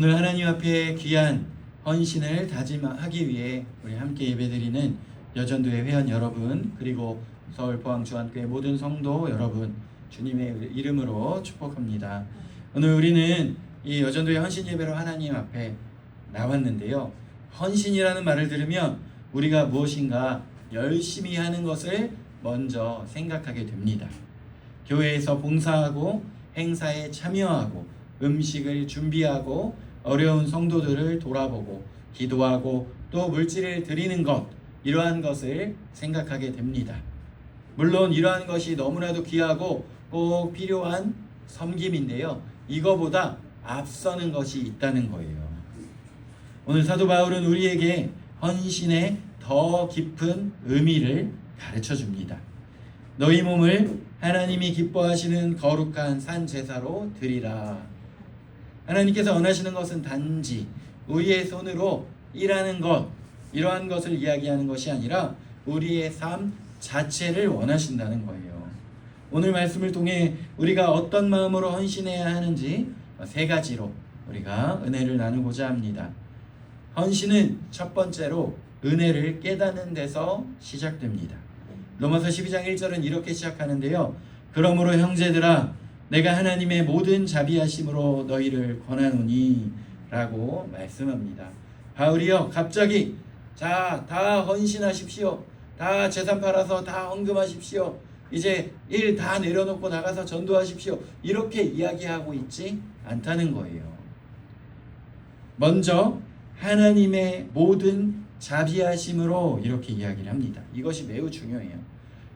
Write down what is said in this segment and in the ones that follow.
오늘 하나님 앞에 귀한 헌신을 다짐하기 위해 우리 함께 예배드리는 여전도의 회원 여러분, 그리고 서울포항주안교회 모든 성도 여러분, 주님의 이름으로 축복합니다. 오늘 우리는 이 여전도의 헌신 예배로 하나님 앞에 나왔는데요, 헌신이라는 말을 들으면 우리가 무엇인가 열심히 하는 것을 먼저 생각하게 됩니다. 교회에서 봉사하고 행사에 참여하고 음식을 준비하고 어려운 성도들을 돌아보고 기도하고 또 물질을 드리는 것, 이러한 것을 생각하게 됩니다. 물론 이러한 것이 너무나도 귀하고 꼭 필요한 섬김인데요, 이거보다 앞서는 것이 있다는 거예요. 오늘 사도 바울은 우리에게 헌신의 더 깊은 의미를 가르쳐 줍니다. 너희 몸을 하나님이 기뻐하시는 거룩한 산 제사로 드리라. 하나님께서 원하시는 것은 단지 우리의 손으로 일하는 것, 이러한 것을 이야기하는 것이 아니라 우리의 삶 자체를 원하신다는 거예요. 오늘 말씀을 통해 우리가 어떤 마음으로 헌신해야 하는지 세 가지로 우리가 은혜를 나누고자 합니다. 헌신은 첫 번째로 은혜를 깨닫는 데서 시작됩니다. 로마서 12장 1절은 이렇게 시작하는데요, 그러므로 형제들아 내가 하나님의 모든 자비하심으로 너희를 권하노니 라고 말씀합니다. 바울이요, 갑자기 자, 다 헌신하십시오, 다 재산 팔아서 다 헌금하십시오, 이제 일 다 내려놓고 나가서 전도하십시오, 이렇게 이야기하고 있지 않다는 거예요. 먼저 하나님의 모든 자비하심으로 이렇게 이야기를 합니다. 이것이 매우 중요해요.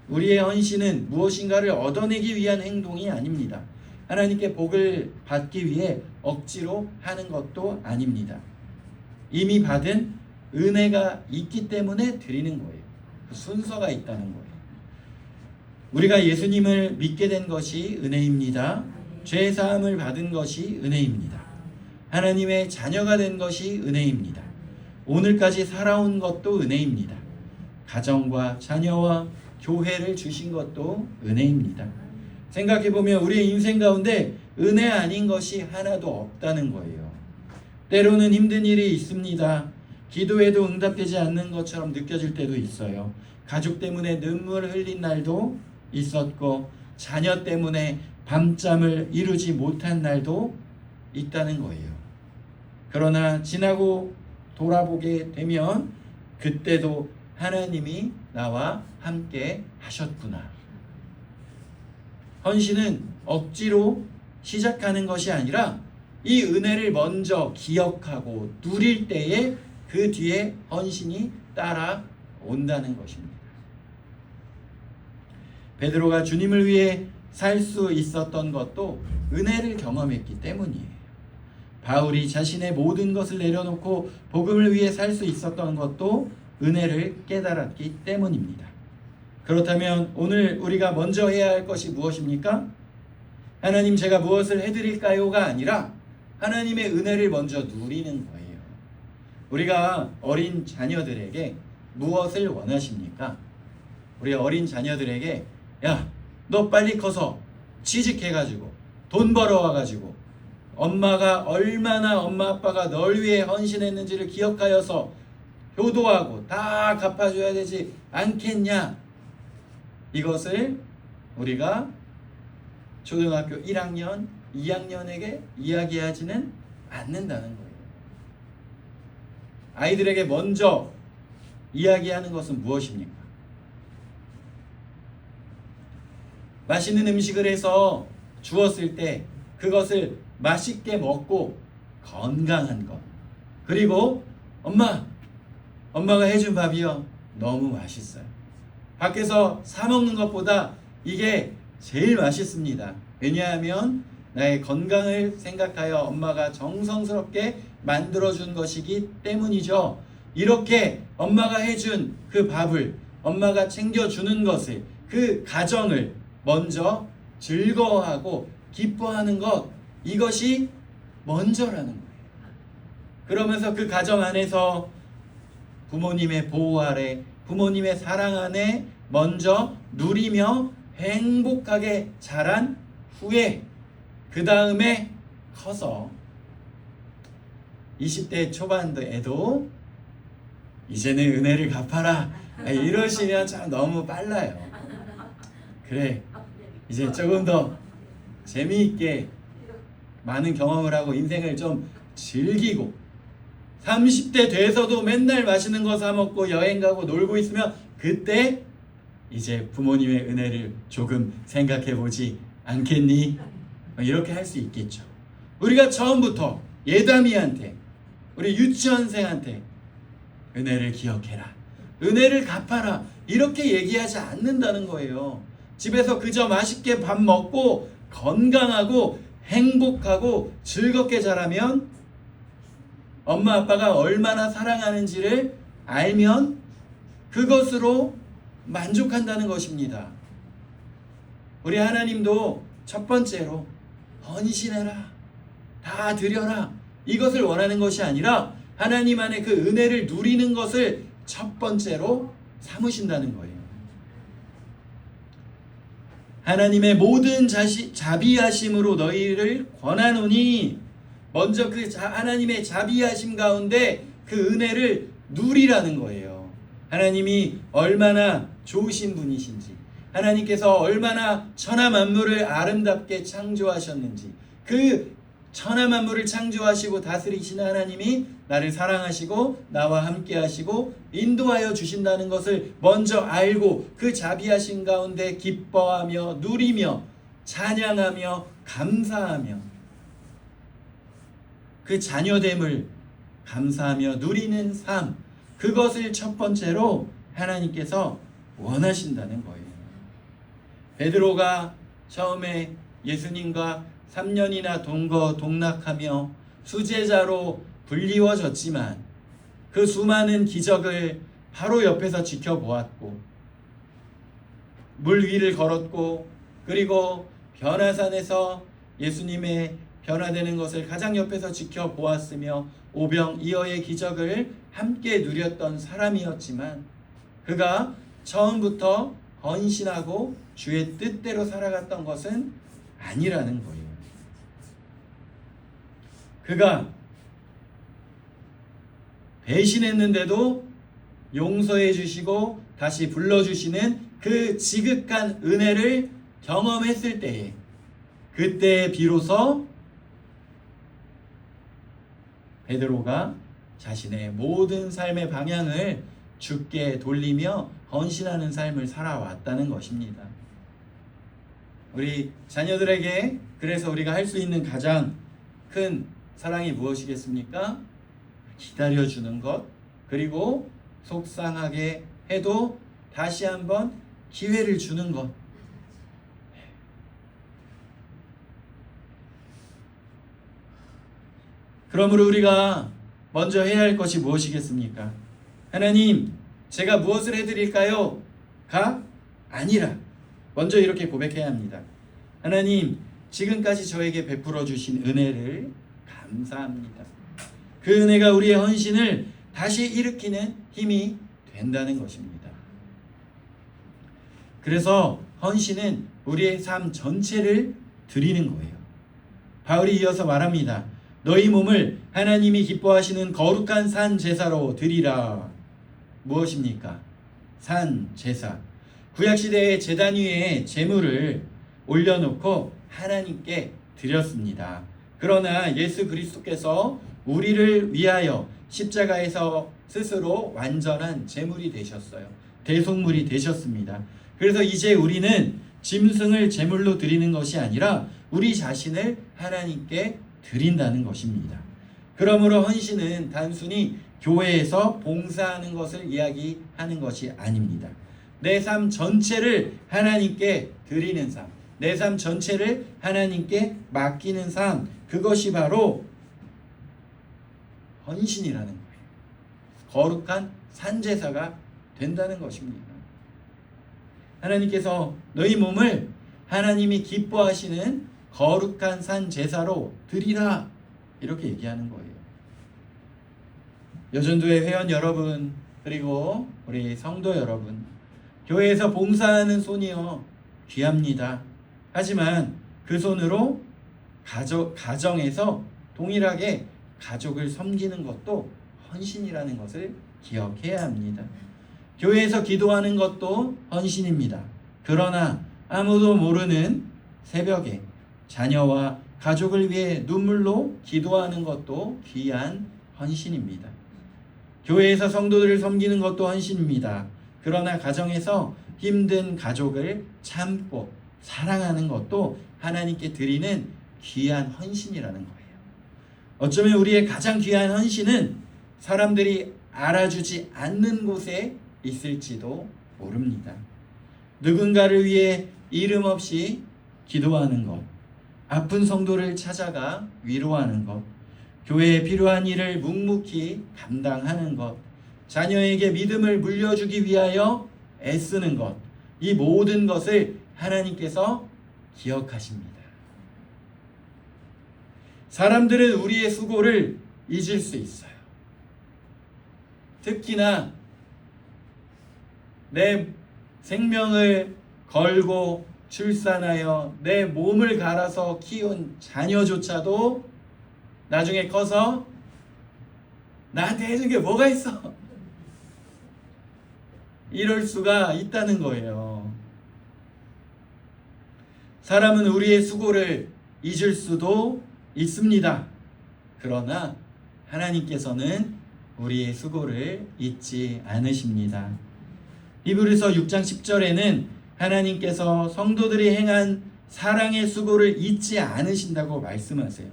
우리의 헌신은 무엇인가를 얻어내기 위한 행동이 아닙니다. 하나님께 복을 받기 위해 억지로 하는 것도 아닙니다. 이미 받은 은혜가 있기 때문에 드리는 거예요. 그 순서가 있다는 거예요. 우리가 예수님을 믿게 된 것이 은혜입니다. 죄 사함을 받은 것이 은혜입니다. 하나님의 자녀가 된 것이 은혜입니다. 오늘까지 살아온 것도 은혜입니다. 가정과 자녀와 교회를 주신 것도 은혜입니다. 생각해보면 우리의 인생 가운데 은혜 아닌 것이 하나도 없다는 거예요. 때로는 힘든 일이 있습니다. 기도해도 응답되지 않는 것처럼 느껴질 때도 있어요. 가족 때문에 눈물 흘린 날도 있었고, 자녀 때문에 밤잠을 이루지 못한 날도 있다는 거예요. 그러나 지나고 돌아보게 되면 그때도 하나님이 나와 함께 하셨구나. 헌신은 억지로 시작하는 것이 아니라 이 은혜를 먼저 기억하고 누릴 때에 그 뒤에 헌신이 따라온다는 것입니다. 베드로가 주님을 위해 살 수 있었던 것도 은혜를 경험했기 때문이에요. 바울이 자신의 모든 것을 내려놓고 복음을 위해 살 수 있었던 것도 은혜를 깨달았기 때문입니다. 그렇다면 오늘 우리가 먼저 해야 할 것이 무엇입니까? 하나님, 제가 무엇을 해드릴까요가 아니라 하나님의 은혜를 먼저 누리는 거예요. 우리가 어린 자녀들에게 무엇을 원하십니까? 우리 어린 자녀들에게, 야, 너 빨리 커서 취직해가지고 돈 벌어와가지고 엄마가 얼마나 엄마 아빠가 널 위해 헌신했는지를 기억하여서 효도하고 다 갚아줘야 되지 않겠냐? 이것을 우리가 초등학교 1학년, 2학년에게 이야기하지는 않는다는 거예요. 아이들에게 먼저 이야기하는 것은 무엇입니까? 맛있는 음식을 해서 주었을 때 그것을 맛있게 먹고 건강한 것, 그리고 엄마가 해준 밥이요, 너무 맛있어요. 밖에서 사 먹는 것보다 이게 제일 맛있습니다. 왜냐하면 나의 건강을 생각하여 엄마가 정성스럽게 만들어준 것이기 때문이죠. 이렇게 엄마가 해준 그 밥을, 엄마가 챙겨주는 것을, 그 가정을 먼저 즐거워하고 기뻐하는 것, 이것이 먼저라는 거예요. 그러면서 그 가정 안에서 부모님의 보호 아래, 부모님의 사랑 안에 먼저 누리며 행복하게 자란 후에 그 다음에 커서 20대 초반에도 이제는 은혜를 갚아라 이러시면 참 너무 빨라요. 그래, 이제 조금 더 재미있게 많은 경험을 하고 인생을 좀 즐기고 30대 돼서도 맨날 맛있는 거 사 먹고 여행 가고 놀고 있으면 그때 이제 부모님의 은혜를 조금 생각해 보지 않겠니? 이렇게 할 수 있겠죠. 우리가 처음부터 예담이한테, 우리 유치원생한테 은혜를 기억해라, 은혜를 갚아라 이렇게 얘기하지 않는다는 거예요. 집에서 그저 맛있게 밥 먹고 건강하고 행복하고 즐겁게 자라면 엄마 아빠가 얼마나 사랑하는지를 알면 그것으로 만족한다는 것입니다. 우리 하나님도 첫 번째로 헌신해라, 다 드려라 이것을 원하는 것이 아니라 하나님 안에 그 은혜를 누리는 것을 첫 번째로 삼으신다는 거예요. 하나님의 모든 자비하심으로 너희를 권하노니, 먼저 그 하나님의 자비하심 가운데 그 은혜를 누리라는 거예요. 하나님이 얼마나 좋으신 분이신지, 하나님께서 얼마나 천하 만물을 아름답게 창조하셨는지, 그 천하 만물을 창조하시고 다스리시는 하나님이 나를 사랑하시고 나와 함께 하시고 인도하여 주신다는 것을 먼저 알고 그 자비하신 가운데 기뻐하며 누리며 찬양하며 감사하며 그 자녀됨을 감사하며 누리는 삶, 그것을 첫 번째로 하나님께서 원하신다는 거예요. 베드로가 처음에 예수님과 3년이나 동거동락하며 수제자로 불리워졌지만 그 수많은 기적을 바로 옆에서 지켜보았고 물 위를 걸었고 그리고 변화산에서 예수님의 변화되는 것을 가장 옆에서 지켜보았으며 오병이어의 기적을 함께 누렸던 사람이었지만 그가 처음부터 헌신하고 주의 뜻대로 살아갔던 것은 아니라는 거예요. 그가 배신했는데도 용서해 주시고 다시 불러주시는 그 지극한 은혜를 경험했을 때에, 그때 비로소 베드로가 자신의 모든 삶의 방향을 주께 돌리며 헌신하는 삶을 살아왔다는 것입니다. 우리 자녀들에게 그래서 우리가 할 수 있는 가장 큰 사랑이 무엇이겠습니까? 기다려주는 것, 그리고 속상하게 해도 다시 한번 기회를 주는 것. 그러므로 우리가 먼저 해야 할 것이 무엇이겠습니까? 하나님, 제가 무엇을 해드릴까요? 가 아니라 먼저 이렇게 고백해야 합니다. 하나님, 지금까지 저에게 베풀어 주신 은혜를 감사합니다. 그 은혜가 우리의 헌신을 다시 일으키는 힘이 된다는 것입니다. 그래서 헌신은 우리의 삶 전체를 드리는 거예요. 바울이 이어서 말합니다. 너희 몸을 하나님이 기뻐하시는 거룩한 산 제사로 드리라. 무엇입니까? 산 제사. 구약시대의 제단 위에 제물을 올려놓고 하나님께 드렸습니다. 그러나 예수 그리스도께서 우리를 위하여 십자가에서 스스로 완전한 제물이 되셨어요. 대속물이 되셨습니다. 그래서 이제 우리는 짐승을 제물로 드리는 것이 아니라 우리 자신을 하나님께 드린다는 것입니다. 그러므로 헌신은 단순히 교회에서 봉사하는 것을 이야기하는 것이 아닙니다. 내 삶 전체를 하나님께 드리는 삶, 내 삶 전체를 하나님께 맡기는 삶, 그것이 바로 헌신이라는 거예요. 거룩한 산제사가 된다는 것입니다. 하나님께서 너희 몸을 하나님이 기뻐하시는 거룩한 산제사로 드리라, 이렇게 얘기하는 거예요. 여전도의 회원 여러분, 그리고 우리 성도 여러분, 교회에서 봉사하는 손이요 귀합니다. 하지만 그 손으로 가정에서 동일하게 가족을 섬기는 것도 헌신이라는 것을 기억해야 합니다. 교회에서 기도하는 것도 헌신입니다. 그러나 아무도 모르는 새벽에 자녀와 가족을 위해 눈물로 기도하는 것도 귀한 헌신입니다. 교회에서 성도들을 섬기는 것도 헌신입니다. 그러나 가정에서 힘든 가족을 참고 사랑하는 것도 하나님께 드리는 귀한 헌신이라는 거예요. 어쩌면 우리의 가장 귀한 헌신은 사람들이 알아주지 않는 곳에 있을지도 모릅니다. 누군가를 위해 이름 없이 기도하는 것, 아픈 성도를 찾아가 위로하는 것, 교회에 필요한 일을 묵묵히 감당하는 것, 자녀에게 믿음을 물려주기 위하여 애쓰는 것, 이 모든 것을 하나님께서 기억하십니다. 사람들은 우리의 수고를 잊을 수 있어요. 특히나 내 생명을 걸고 출산하여 내 몸을 갈아서 키운 자녀조차도 나중에 커서 나한테 해준 게 뭐가 있어? 이럴 수가 있다는 거예요. 사람은 우리의 수고를 잊을 수도 있습니다. 그러나 하나님께서는 우리의 수고를 잊지 않으십니다. 히브리서 6장 10절에는 하나님께서 성도들이 행한 사랑의 수고를 잊지 않으신다고 말씀하세요.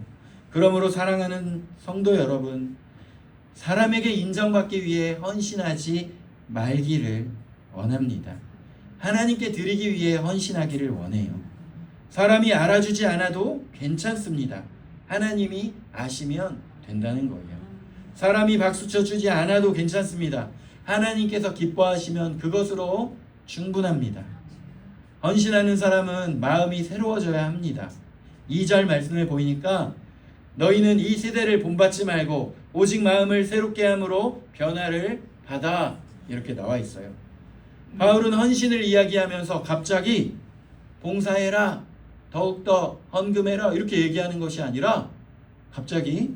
그러므로 사랑하는 성도 여러분, 사람에게 인정받기 위해 헌신하지 말기를 원합니다. 하나님께 드리기 위해 헌신하기를 원해요. 사람이 알아주지 않아도 괜찮습니다. 하나님이 아시면 된다는 거예요. 사람이 박수쳐 주지 않아도 괜찮습니다. 하나님께서 기뻐하시면 그것으로 충분합니다. 헌신하는 사람은 마음이 새로워져야 합니다. 2절 말씀을 보이니까 너희는 이 세대를 본받지 말고 오직 마음을 새롭게 함으로 변화를 받아, 이렇게 나와 있어요. 바울은 헌신을 이야기하면서 갑자기 봉사해라, 더욱더 헌금해라 이렇게 얘기하는 것이 아니라 갑자기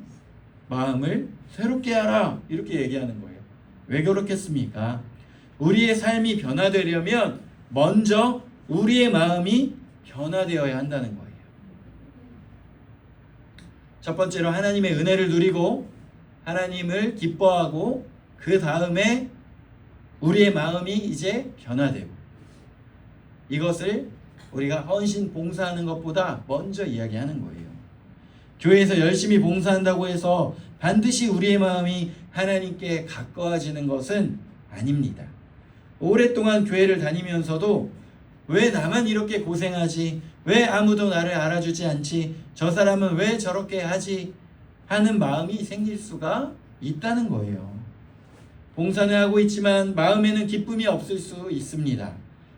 마음을 새롭게 하라 이렇게 얘기하는 거예요. 왜 그렇겠습니까? 우리의 삶이 변화되려면 먼저 우리의 마음이 변화되어야 한다는 거예요. 첫 번째로 하나님의 은혜를 누리고 하나님을 기뻐하고 그 다음에 우리의 마음이 이제 변화되고, 이것을 우리가 헌신 봉사하는 것보다 먼저 이야기하는 거예요. 교회에서 열심히 봉사한다고 해서 반드시 우리의 마음이 하나님께 가까워지는 것은 아닙니다. 오랫동안 교회를 다니면서도 왜 나만 이렇게 고생하지? 왜 아무도 나를 알아주지 않지? 저 사람은 왜 저렇게 하지? 하는 마음이 생길 수가 있다는 거예요. 봉사는 하고 있지만 마음에는 기쁨이 없을 수 있습니다.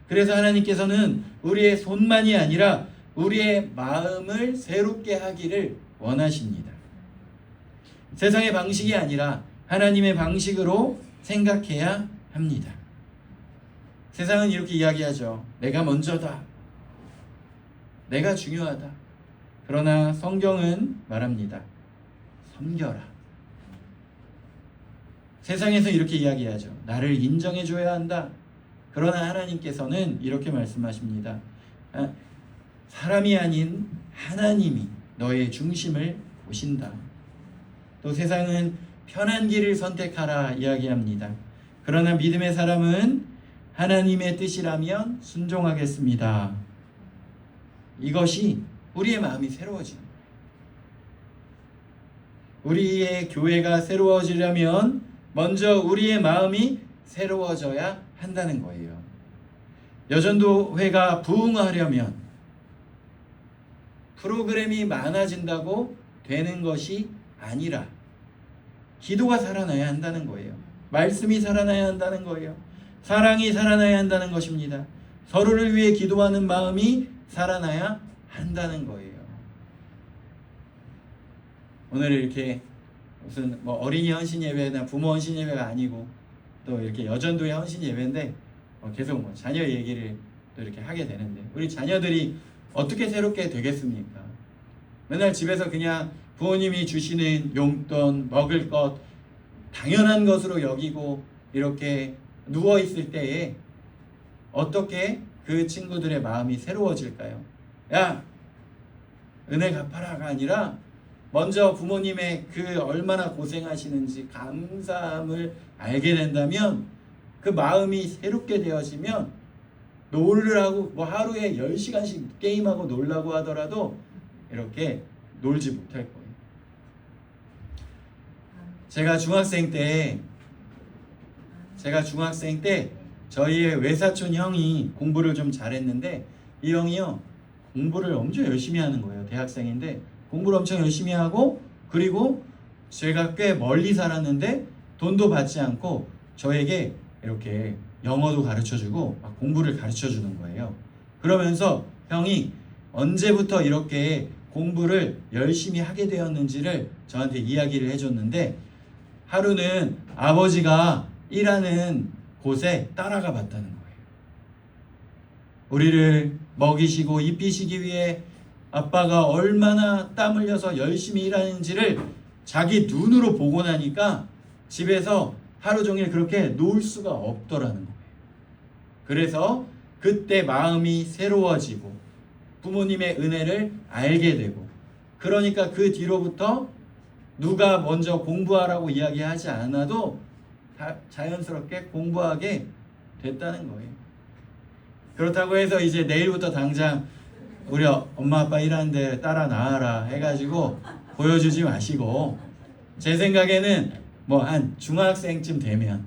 그래서 하나님께서는 우리의 손만이 아니라 우리의 마음을 새롭게 하기를 원하십니다. 세상의 방식이 아니라 하나님의 방식으로 생각해야 합니다. 세상은 이렇게 이야기하죠. 내가 먼저다. 내가 중요하다. 그러나 성경은 말합니다. 섬겨라. 세상에서 이렇게 이야기하죠. 나를 인정해줘야 한다. 그러나 하나님께서는 이렇게 말씀하십니다. 사람이 아닌 하나님이 너의 중심을 보신다. 또 세상은 편한 길을 선택하라 이야기합니다. 그러나 믿음의 사람은 하나님의 뜻이라면 순종하겠습니다. 이것이 우리의 마음이 새로워지는 거예요. 우리의 교회가 새로워지려면 먼저 우리의 마음이 새로워져야 한다는 거예요. 여전도회가 부흥하려면 프로그램이 많아진다고 되는 것이 아니라 기도가 살아나야 한다는 거예요. 말씀이 살아나야 한다는 거예요. 사랑이 살아나야 한다는 것입니다. 서로를 위해 기도하는 마음이 살아나야 한다는 거예요. 오늘 이렇게 무슨 어린이 헌신 예배나 부모 헌신 예배가 아니고 또 이렇게 여전도의 헌신 예배인데 계속 자녀 얘기를 또 이렇게 하게 되는데, 우리 자녀들이 어떻게 새롭게 되겠습니까? 맨날 집에서 그냥 부모님이 주시는 용돈, 먹을 것 당연한 것으로 여기고 이렇게 누워 있을 때에 어떻게 그 친구들의 마음이 새로워질까요? 야, 은혜 갚아라가 아니라 먼저 부모님의 그 얼마나 고생하시는지 감사함을 알게 된다면 그 마음이 새롭게 되어지면 놀으라고 뭐 하루에 10시간씩 게임하고 놀라고 하더라도 이렇게 놀지 못할 거예요. 제가 중학생 때 저희의 외사촌 형이 공부를 좀 잘했는데 이 형이요 공부를 엄청 열심히 하는 거예요. 대학생인데 공부를 엄청 열심히 하고 그리고 제가 꽤 멀리 살았는데 돈도 받지 않고 저에게 이렇게 영어도 가르쳐주고 막 공부를 가르쳐주는 거예요. 그러면서 형이 언제부터 이렇게 공부를 열심히 하게 되었는지를 저한테 이야기를 해줬는데 하루는 아버지가 일하는 곳에 따라가 봤다는 거예요. 우리를 먹이시고 입히시기 위해 아빠가 얼마나 땀 흘려서 열심히 일하는지를 자기 눈으로 보고 나니까 집에서 하루 종일 그렇게 놀 수가 없더라는 거예요. 그래서 그때 마음이 새로워지고 부모님의 은혜를 알게 되고 그러니까 그 뒤로부터 누가 먼저 공부하라고 이야기하지 않아도 자연스럽게 공부하게 됐다는 거예요. 그렇다고 해서 이제 내일부터 당장 우리 엄마 아빠 일하는데 따라 나와라 해가지고 보여주지 마시고 제 생각에는 뭐 한 중학생쯤 되면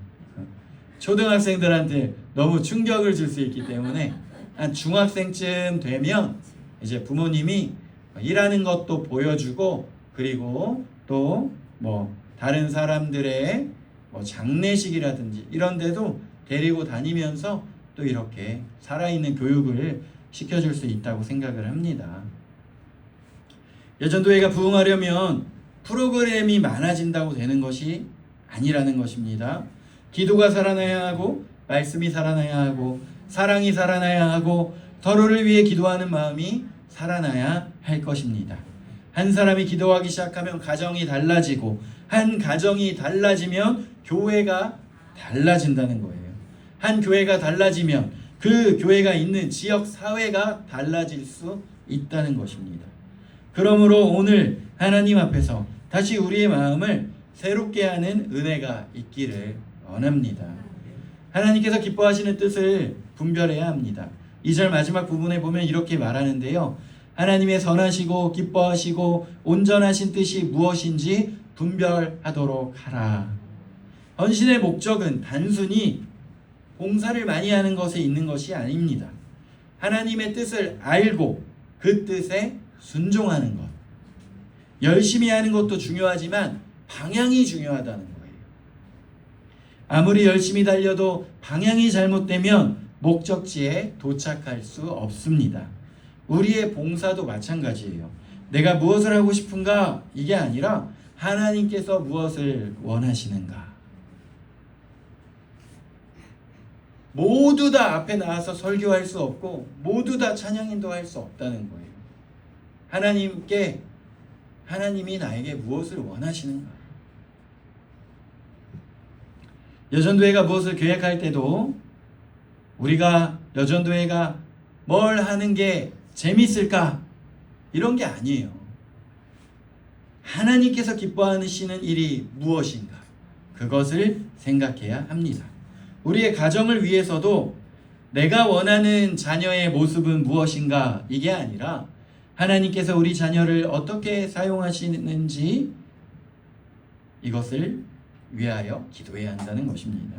초등학생들한테 너무 충격을 줄 수 있기 때문에 한 중학생쯤 되면 이제 부모님이 일하는 것도 보여주고 그리고 또 뭐 다른 사람들의 뭐 장례식이라든지 이런 데도 데리고 다니면서 또 이렇게 살아있는 교육을 시켜줄 수 있다고 생각을 합니다. 여전도회가 부흥하려면 프로그램이 많아진다고 되는 것이 아니라는 것입니다. 기도가 살아나야 하고 말씀이 살아나야 하고 사랑이 살아나야 하고 서로를 위해 기도하는 마음이 살아나야 할 것입니다. 한 사람이 기도하기 시작하면 가정이 달라지고 한 가정이 달라지면 교회가 달라진다는 거예요. 한 교회가 달라지면 그 교회가 있는 지역 사회가 달라질 수 있다는 것입니다. 그러므로 오늘 하나님 앞에서 다시 우리의 마음을 새롭게 하는 은혜가 있기를 원합니다. 하나님께서 기뻐하시는 뜻을 분별해야 합니다. 2절 마지막 부분에 보면 이렇게 말하는데요. 하나님의 선하시고 기뻐하시고 온전하신 뜻이 무엇인지 분별하도록 하라. 헌신의 목적은 단순히 봉사를 많이 하는 것에 있는 것이 아닙니다. 하나님의 뜻을 알고 그 뜻에 순종하는 것. 열심히 하는 것도 중요하지만 방향이 중요하다는 거예요. 아무리 열심히 달려도 방향이 잘못되면 목적지에 도착할 수 없습니다. 우리의 봉사도 마찬가지예요. 내가 무엇을 하고 싶은가? 이게 아니라 하나님께서 무엇을 원하시는가? 모두 다 앞에 나와서 설교할 수 없고 모두 다 찬양 인도할 수 없다는 거예요. 하나님이 나에게 무엇을 원하시는가? 여전도회가 무엇을 계획할 때도 우리가 여전도회가 뭘 하는 게 재밌을까? 이런 게 아니에요. 하나님께서 기뻐하시는 일이 무엇인가? 그것을 생각해야 합니다. 우리의 가정을 위해서도 내가 원하는 자녀의 모습은 무엇인가? 이게 아니라 하나님께서 우리 자녀를 어떻게 사용하시는지 이것을 위하여 기도해야 한다는 것입니다.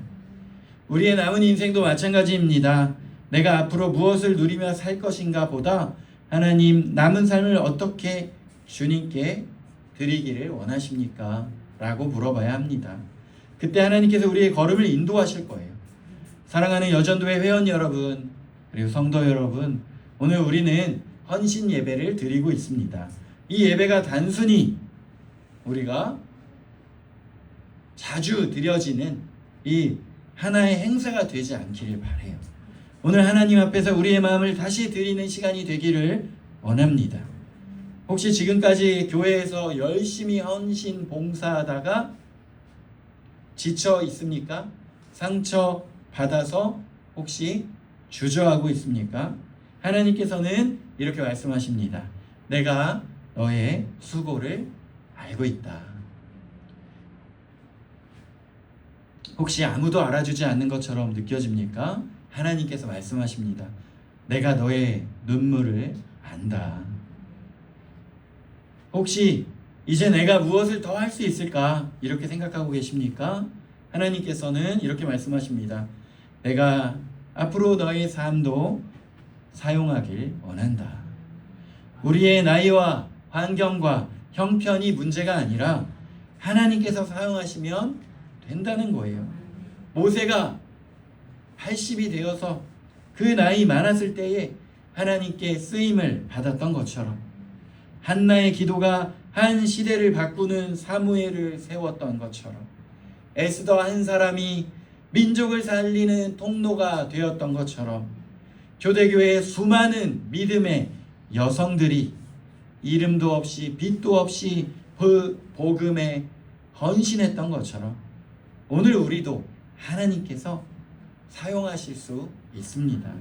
우리의 남은 인생도 마찬가지입니다. 내가 앞으로 무엇을 누리며 살 것인가 보다 하나님 남은 삶을 어떻게 주님께 드리기를 원하십니까? 라고 물어봐야 합니다. 그때 하나님께서 우리의 걸음을 인도하실 거예요. 사랑하는 여전도회 회원 여러분 그리고 성도 여러분, 오늘 우리는 헌신 예배를 드리고 있습니다. 이 예배가 단순히 우리가 자주 드려지는 이 하나의 행사가 되지 않기를 바라요. 오늘 하나님 앞에서 우리의 마음을 다시 드리는 시간이 되기를 원합니다. 혹시 지금까지 교회에서 열심히 헌신 봉사하다가 지쳐 있습니까? 상처 받아서 혹시 주저하고 있습니까? 하나님께서는 이렇게 말씀하십니다. 내가 너의 수고를 알고 있다. 혹시 아무도 알아주지 않는 것처럼 느껴집니까? 하나님께서 말씀하십니다. 내가 너의 눈물을 안다. 혹시 이제 내가 무엇을 더 할 수 있을까? 이렇게 생각하고 계십니까? 하나님께서는 이렇게 말씀하십니다. 내가 앞으로 너의 삶도 사용하길 원한다. 우리의 나이와 환경과 형편이 문제가 아니라 하나님께서 사용하시면 된다는 거예요. 모세가 80이 되어서 그 나이 많았을 때에 하나님께 쓰임을 받았던 것처럼 한나의 기도가 한 시대를 바꾸는 사무엘을 세웠던 것처럼 에스더 한 사람이 민족을 살리는 통로가 되었던 것처럼 교대교회의 수많은 믿음의 여성들이 이름도 없이 빛도 없이 복음에 헌신했던 것처럼 오늘 우리도 하나님께서 사용하실 수 있습니다.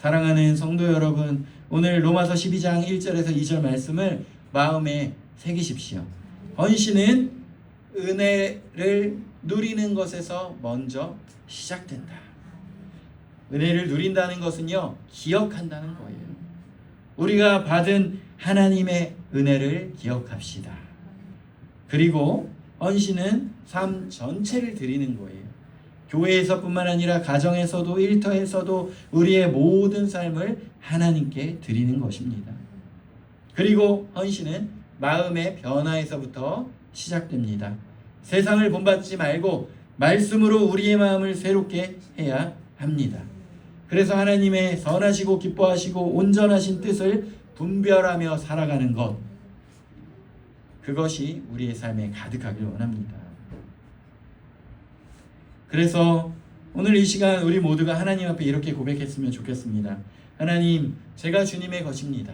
사랑하는 성도 여러분, 오늘 로마서 12장 1절에서 2절 말씀을 마음에 새기십시오. 헌신은 은혜를 누리는 것에서 먼저 시작된다. 은혜를 누린다는 것은요, 기억한다는 거예요. 우리가 받은 하나님의 은혜를 기억합시다. 그리고 헌신은 삶 전체를 드리는 거예요. 교회에서뿐만 아니라 가정에서도 일터에서도 우리의 모든 삶을 하나님께 드리는 것입니다. 그리고 헌신은 마음의 변화에서부터 시작됩니다. 세상을 본받지 말고 말씀으로 우리의 마음을 새롭게 해야 합니다. 그래서 하나님의 선하시고 기뻐하시고 온전하신 뜻을 분별하며 살아가는 것, 그것이 우리의 삶에 가득하길 원합니다. 그래서 오늘 이 시간 우리 모두가 하나님 앞에 이렇게 고백했으면 좋겠습니다. 하나님, 제가 주님의 것입니다.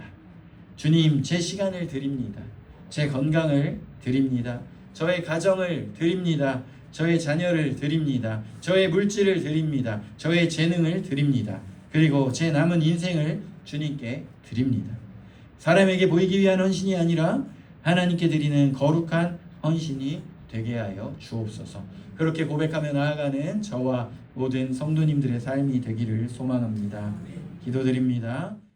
주님, 제 시간을 드립니다. 제 건강을 드립니다. 저의 가정을 드립니다. 저의 자녀를 드립니다. 저의 물질을 드립니다. 저의 재능을 드립니다. 그리고 제 남은 인생을 주님께 드립니다. 사람에게 보이기 위한 헌신이 아니라 하나님께 드리는 거룩한 헌신이 되게 하여 주옵소서. 그렇게 고백하며 나아가는 저와 모든 성도님들의 삶이 되기를 소망합니다. 기도드립니다.